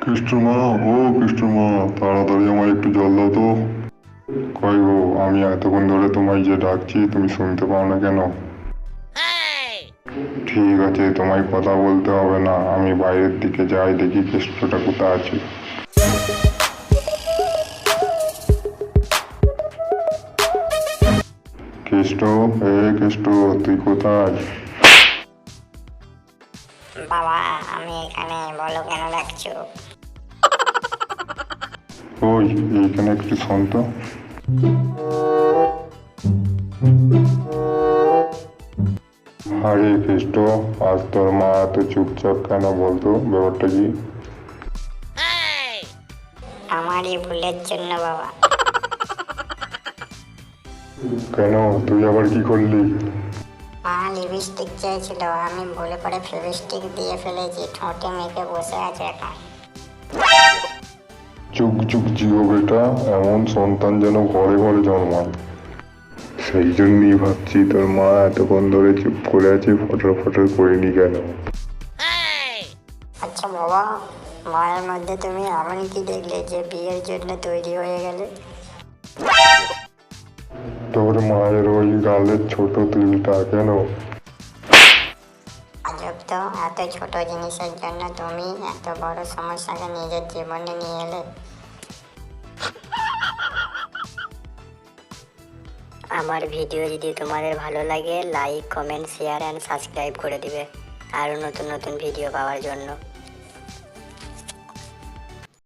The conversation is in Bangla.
কৃষ্ণমা, ও কৃষ্ণমা, তাড়াতাড়ি আমায় একটু জল দাও তো। কই গো, আমি এতক্ষণ ধরে তোমায় যে ডাকছি তুমি শুনতে পাও না কেন? ঠিক আছে, তোমায় কথা বলতে হবে না, আমি বাইরের দিকে যাই, দেখি কেষ্টটা কোথায় আছে। কেষ্ট, কেষ্ট, তুই কোথায়? বাবা, আমি এখানে, বলো কেন ডাকছো? ওই, এইখানে একটু শোন তো। আরে কেষ্ট, আজ তোর মা এত চুপচাপ কেন বলতো, ব্যাপারটা কি? আমারই ভুলের জন্য বাবা। কেন, তুই আবার কি করলি? মা লিপস্টিক চেয়েছিল, আমি ভুলে করে ফেভিস্টিক দিয়ে ফেলেছি, ঠোঁটে মেখে বসে আছে এখন। যুগ যুগ জিও বেটা, এমন সন্তান যেন ঘরে ঘরে জন্মায়। সেই জন্যই ভাবছি তোর মা এতক্ষণ ধরে চুপ করে আছে, ফটর ফটর করিনি কেন। আচ্ছা বাবা, মায়ের মধ্যে তুমি এমন কি দেখলে যে বিয়ের জন্য তৈরি হয়ে গেলে? তোর মায়ের ওই গালের ছোট তিলটা কেন? আজব তো, এত ছোট জিনিসের জন্য তুমি এত বড় সমস্যাকে নিজের জীবনে নিয়ে এলে। আমার ভিডিও যদি তোমাদের ভালো লাগে, like, comment, share and subscribe করে দিবে আরও নতুন নতুন ভিডিও পাওয়ার জন্য।